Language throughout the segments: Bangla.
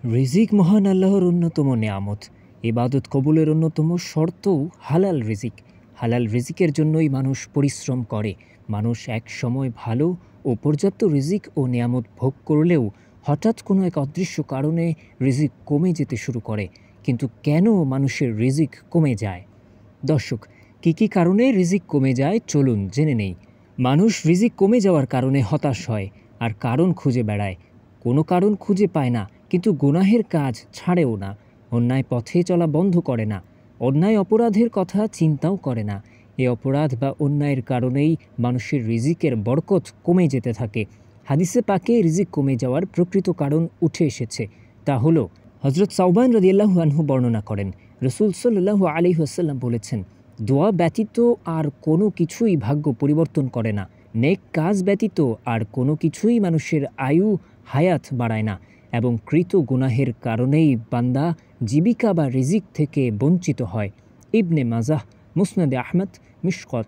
রিজিক মহান আল্লাহর অন্যতম নেয়ামত। ইবাদত কবুলের অন্যতম শর্তও হালাল রিজিক। হালাল রিজিকের জন্যই মানুষ পরিশ্রম করে। মানুষ এক সময় ভালো ও পর্যাপ্ত রিজিক ও নেয়ামত ভোগ করলেও হঠাৎ কোনো এক অদৃশ্য কারণে রিজিক কমে যেতে শুরু করে। কিন্তু কেন মানুষের রিজিক কমে যায়? দর্শক, কী কারণে রিজিক কমে যায় চলুন জেনে নেই। মানুষ রিজিক কমে যাওয়ার কারণে হতাশ হয় আর কারণ খুঁজে বেড়ায়। কোনো কারণ খুঁজে পায় না, কিন্তু গুনাহের কাজ ছাড়েও না। অন্যায় পথে চলা বন্ধ করে না, অন্যায় অপরাধের কথা চিন্তাও করে না। এ অপরাধ বা অন্যায়ের কারণেই মানুষের রিজিকের বরকত কমে যেতে থাকে। হাদিসে পাকে রিজিক কমে যাওয়ার প্রকৃত কারণ উঠে এসেছে। তা হলো, হজরত সাউবান রাদিয়াল্লাহু আনহু বর্ণনা করেন, রাসূল সাল্লাল্লাহু আলাইহি ওয়াসাল্লাম বলেছেন, দোয়া ব্যতীত আর কোনো কিছুই ভাগ্য পরিবর্তন করে না। নেক কাজ ব্যতীত আর কোনো কিছুই মানুষের আয়ু হায়াত বাড়ায় না, এবং কৃত গুনাহের কারণেই বান্দা জীবিকা বা রিজিক থেকে বঞ্চিত হয়। ইবনে মাজাহ, মুসনাদে আহমদ, মিশকাত।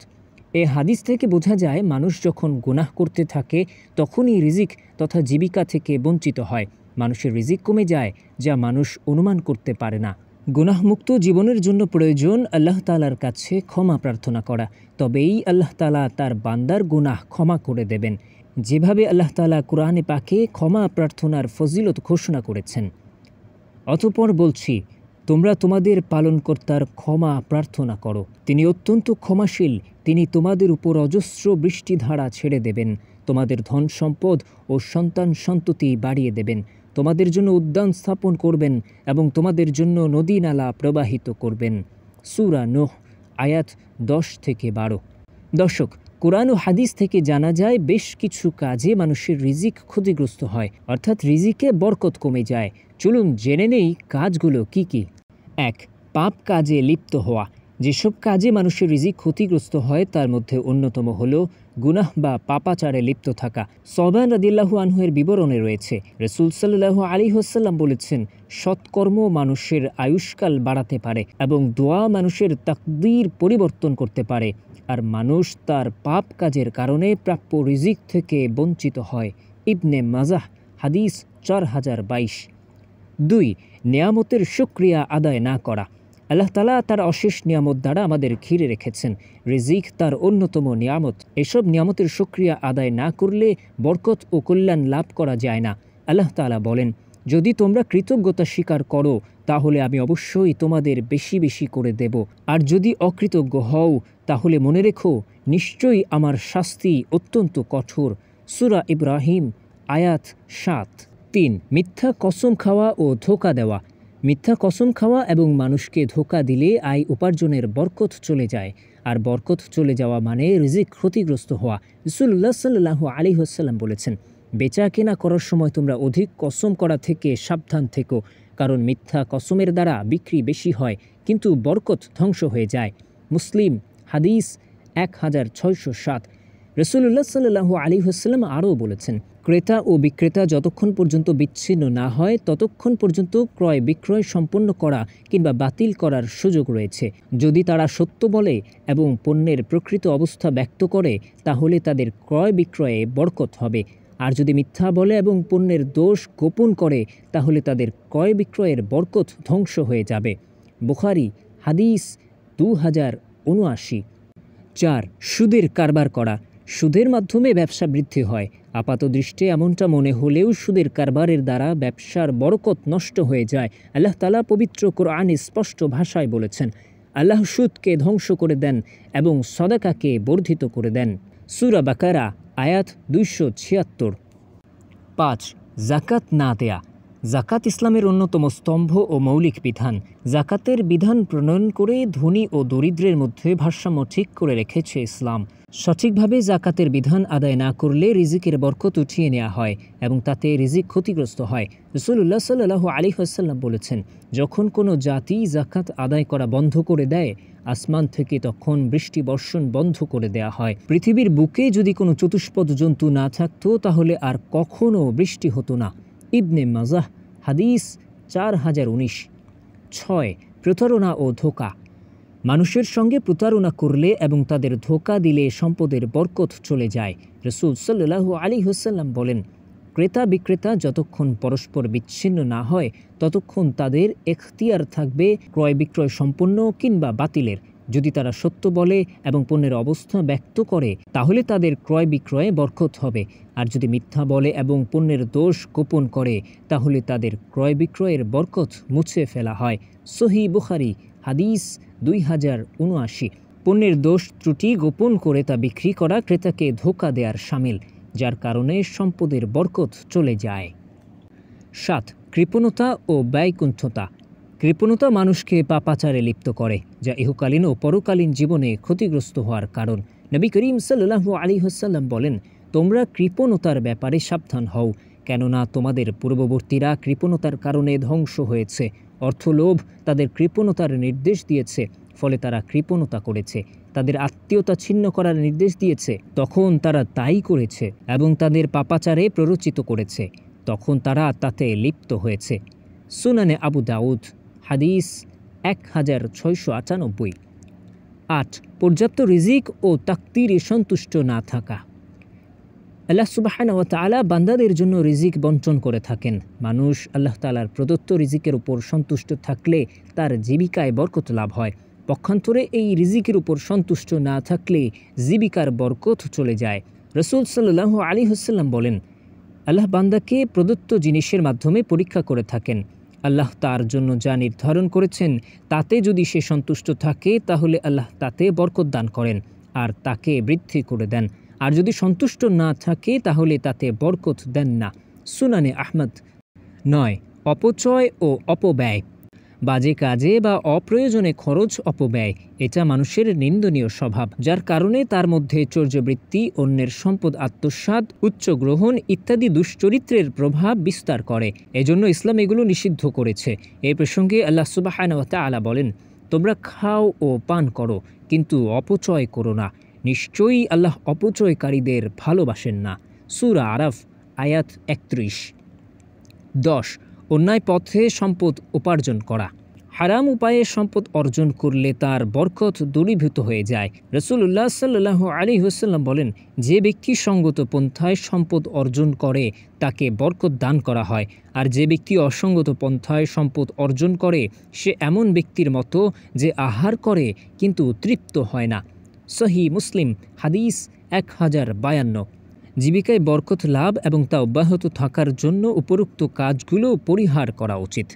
এ হাদিস থেকে বোঝা যায়, মানুষ যখন গুনাহ করতে থাকে তখনই রিজিক তথা জীবিকা থেকে বঞ্চিত হয়। মানুষের রিজিক কমে যায়, যা মানুষ অনুমান করতে পারে না। গুনাহমুক্ত জীবনের জন্য প্রয়োজন আল্লাহ তাআলার কাছে ক্ষমা প্রার্থনা করা। তবেই আল্লাহ তাআলা তার বান্দার গুনাহ ক্ষমা করে দেবেন, যেভাবে আল্লাহ তাআলা কুরআনে পাকে ক্ষমা প্রার্থনার ফজিলত ঘোষণা করেছেন। অতঃপর বলছি, তোমরা তোমাদের পালনকর্তার ক্ষমা প্রার্থনা করো। তিনি অত্যন্ত ক্ষমাশীল। তিনি তোমাদের উপর অজস্র বৃষ্টিধারা ছেড়ে দেবেন, তোমাদের ধন সম্পদ ও সন্তান সন্ততি বাড়িয়ে দেবেন, তোমাদের জন্য উদ্যান স্থাপন করবেন এবং তোমাদের জন্য নদী নালা প্রবাহিত করবেন। সূরা নূহ, আয়াত 10-12। দর্শক, কোরআন ও হাদিস থেকে জানা যায়, বেশ কিছু কাজে মানুষের রিজিক ক্ষতিগ্রস্ত হয়, অর্থাৎ রিজিকে বরকত কমে যায়। চলুন জেনে নেই কাজগুলো কি কি। 1. পাপ কাজে লিপ্ত হওয়া। যেসব কাজে মানুষের রিজিক ক্ষতিগ্রস্ত হয় তার মধ্যে অন্যতম হল গুনাহ বা পাপাচারে লিপ্ত থাকা। সাউবান রাদিয়াল্লাহু আনহু এর বিবরণে রয়েছে, রাসূল সাল্লাল্লাহু আলাইহি ওয়াসাল্লাম বলেছেন, সৎকর্ম মানুষের আয়ুষ্কাল বাড়াতে পারে এবং দোয়া মানুষের তাকদীর পরিবর্তন করতে পারে, আর মানুষ তার পাপ কাজের কারণে প্রাপ্য রিজিক থেকে বঞ্চিত হয়। ইবনে মাজাহ, হাদিস 4022। 2. নেয়ামতের শুকরিয়া আদায় না করা। আল্লাহ তাআলা তার অশেষ নিয়ামত দ্বারা আমাদের ঘিরে রেখেছেন। রিজিক তার অন্যতম নিয়ামত। এসব নিয়ামতের শুকরিয়া আদায় না করলে বরকত ও কল্যাণ লাভ করা যায় না। আল্লাহ তাআলা বলেন, যদি তোমরা কৃতজ্ঞতা স্বীকার করো তাহলে আমি অবশ্যই তোমাদের বেশি বেশি করে দেব, আর যদি অকৃতজ্ঞ হও তাহলে মনে রেখো, নিশ্চয়ই আমার শাস্তি অত্যন্ত কঠোর। সূরা ইব্রাহিম, আয়াত 7। 3. মিথ্যা কসম খাওয়া ও ধোঁকা দেওয়া। মিথ্যা কসম খাওয়া এবং মানুষকে ধোঁকা দিলে আয় উপার্জনের বরকত চলে যায়, আর বরকত চলে যাওয়া মানে রিজিক ক্ষতিগ্রস্ত হওয়া। রাসূলুল্লাহ সাল্লাল্লাহু আলাইহি ওয়াসাল্লাম বলেছেন, বেচা কেনা করার সময় তোমরা অধিক কসম করা থেকে সাবধান থেকো, কারণ মিথ্যা কসমের দ্বারা বিক্রি বেশি হয় কিন্তু বরকত ধ্বংস হয়ে যায়। মুসলিম, হাদিস 1607। রাসূলুল্লাহ সাল্লাল্লাহু আলাইহি ওয়াসাল্লাম আরও বলেছেন, ক্রেতা ও বিক্রেতা যতক্ষণ পর্যন্ত বিচ্ছিন্ন না হয় ততক্ষণ পর্যন্ত ক্রয় বিক্রয় সম্পন্ন করা কিংবা বাতিল করার সুযোগ রয়েছে। যদি তারা সত্য বলে এবং পণ্যের প্রকৃত অবস্থা ব্যক্ত করে তাহলে তাদের ক্রয় বিক্রয়ে বরকত হবে, আর যদি মিথ্যা বলে এবং পণ্যের দোষ গোপন করে তাহলে তাদের ক্রয় বিক্রয়ের বরকত ধ্বংস হয়ে যাবে। বুখারী, হাদিস 2079। 4. সুদের কারবার করা। সুদের মাধ্যমে ব্যবসা বৃদ্ধি হয়। আপাতদৃষ্টে এমনটা মনে হলেও সুদের কারবারের দ্বারা ব্যবসার বরকত নষ্ট হয়ে যায়। আল্লাহ তাআলা পবিত্র কোরআনে স্পষ্ট ভাষায় বলেছেন, আল্লাহ সুদকে ধ্বংস করে দেন এবং সদাকাকে বর্ধিত করে দেন। সূরা বাকারা, আয়াত 276। 5. যাকাত না দেয়া। যাকাত ইসলামের অন্যতম স্তম্ভ ও মৌলিক বিধান। যাকাতের বিধান প্রণয়ন করে ধনী ও দরিদ্রের মধ্যে ভারসাম্য ঠিক করে রেখেছে ইসলাম। সঠিকভাবে যাকাতের বিধান আদায় না করলে রিজিকের বরকত উঠিয়ে নেওয়া হয় এবং তাতে রিজিক ক্ষতিগ্রস্ত হয়। রাসূলুল্লাহ সাল্লাল্লাহু আলাইহি ওয়াসাল্লাম বলেছেন, যখন কোনো জাতি যাকাত আদায় করা বন্ধ করে দেয় আসমান থেকে তখন বৃষ্টি বর্ষণ বন্ধ করে দেয়া হয়। পৃথিবীর বুকে যদি কোনো চতুষ্পদ জন্তু না থাকতো তাহলে আর কখনো বৃষ্টি হতো না। ইবনে মাজাহ, হাদিস 4019। 6. প্রতারণা ও ধোঁকা। মানুষের সঙ্গে প্রতারণা করলে এবং তাদের ধোঁকা দিলে সম্পদের বরকত চলে যায়। রাসূল সাল্লাল্লাহু আলাইহি ওয়াসাল্লাম বলেন, ক্রেতা বিক্রেতা যতক্ষণ পরস্পর বিচ্ছিন্ন না হয় ততক্ষণ তাদের এখতিয়ার থাকবে ক্রয় বিক্রয় সম্পন্ন কিংবা বাতিলের। যদি তারা সত্য বলে এবং পণ্যের অবস্থা ব্যক্ত করে তাহলে তাদের ক্রয় বিক্রয়ে বরকত হবে, আর যদি মিথ্যা বলে এবং পণ্যের দোষ গোপন করে তাহলে তাদের ক্রয় বিক্রয়ের বরকত মুছে ফেলা হয়। সহিহ বুখারী হাদিস 2079। পণ্যের দোষ ত্রুটি গোপন করে তা বিক্রি করা ক্রেতাকে ধোঁকা দেওয়ার শামিল, যার কারণে সম্পদের বরকত চলে যায়। 7. কৃপণতা ও ব্যয়কুণ্ঠতা। কৃপণতা মানুষকে পাপাচারে লিপ্ত করে, যা ইহকালীন ও পরকালীন জীবনে ক্ষতিগ্রস্ত হওয়ার কারণ। নবী করিম সাল্লাল্লাহু আলাইহি ওয়াসাল্লাম বলেন, তোমরা কৃপণতার ব্যাপারে সাবধান হও, কেননা তোমাদের পূর্ববর্তীরা কৃপণতার কারণে ধ্বংস হয়েছে। অর্থলোভ তাদের কৃপণতার নির্দেশ দিয়েছে, ফলে তারা কৃপণতা করেছে। তাদের আত্মীয়তা ছিন্ন করার নির্দেশ দিয়েছে, তখন তারা তাই করেছে, এবং তাদের পাপাচারে প্ররোচিত করেছে, তখন তারা তাতে লিপ্ত হয়েছে। সুনানে আবু দাউদ হাদিস 1698। 8. পর্যাপ্ত রিজিক ও তাকদীরে সন্তুষ্ট না থাকা। আল্লাহ সুবহানাহু ওয়া তাআলা বান্দাদের জন্য রিজিক বণ্টন করে থাকেন। মানুষ আল্লাহ তাআলার প্রদত্ত রিজিকের উপর সন্তুষ্ট থাকলে তার জীবিকায় বরকত লাভ হয়। পক্ষান্তরে এই রিজিকের উপর সন্তুষ্ট না থাকলে জীবিকার বরকত চলে যায়। রাসূল সাল্লাল্লাহু আলাইহি ওয়াসাল্লাম বলেন, আল্লাহ বান্দাকে প্রদত্ত জিনিসের মাধ্যমে পরীক্ষা করে থাকেন। আল্লাহ তার জন্য যা নির্ধারণ করেছেন তাতে যদি সে সন্তুষ্ট থাকে তাহলে আল্লাহ তাতে বরকত দান করেন আর তাকে বৃদ্ধি করে দেন, আর যদি সন্তুষ্ট না থাকে তাহলে তাতে বরকত দেন না। সুনানে আহমদ। 9. অপচয় ও অপব্যয়। বাজে কাজে বা অপ্রয়োজনে খরচ অপব্যয়, এটা মানুষের নিন্দনীয় স্বভাব, যার কারণে তার মধ্যে চর্যবৃত্তি, অন্যের সম্পদ আত্মসাৎ, উচ্চ গ্রহণ ইত্যাদি দুশ্চরিত্রের প্রভাব বিস্তার করে। এজন্য ইসলাম এগুলো নিষিদ্ধ করেছে। এই প্রসঙ্গে আল্লাহ সুবহানাহু ওয়া তাআলা বলেন, তোমরা খাও ও পান করো, কিন্তু অপচয় করো না, নিশ্চয়ই আল্লাহ অপচয়কারীদের ভালোবাসেন না। সূরা আরাফ আয়াত 31। 10. অন্যায় পথে সম্পদ উপার্জন করা। হারাম উপায়ে সম্পদ অর্জন করলে তার বরকত দূরীভূত হয়ে যায়। রাসূলুল্লাহ সাল্লাল্লাহু আলাইহি ওয়াসাল্লাম বলেন, যে ব্যক্তি সঙ্গত পন্থায় সম্পদ অর্জন করে তাকে বরকত দান করা হয়, আর যে ব্যক্তি অসঙ্গত পন্থায় সম্পদ অর্জন করে সে এমন ব্যক্তির মতো যে আহার করে কিন্তু তৃপ্ত হয় না। সহিহ মুসলিম হাদিস 1052। জীবিকায় বরকত লাভ এবং তা অব্যাহত থাকার জন্য উপরোক্ত কাজগুলো পরিহার করা উচিত।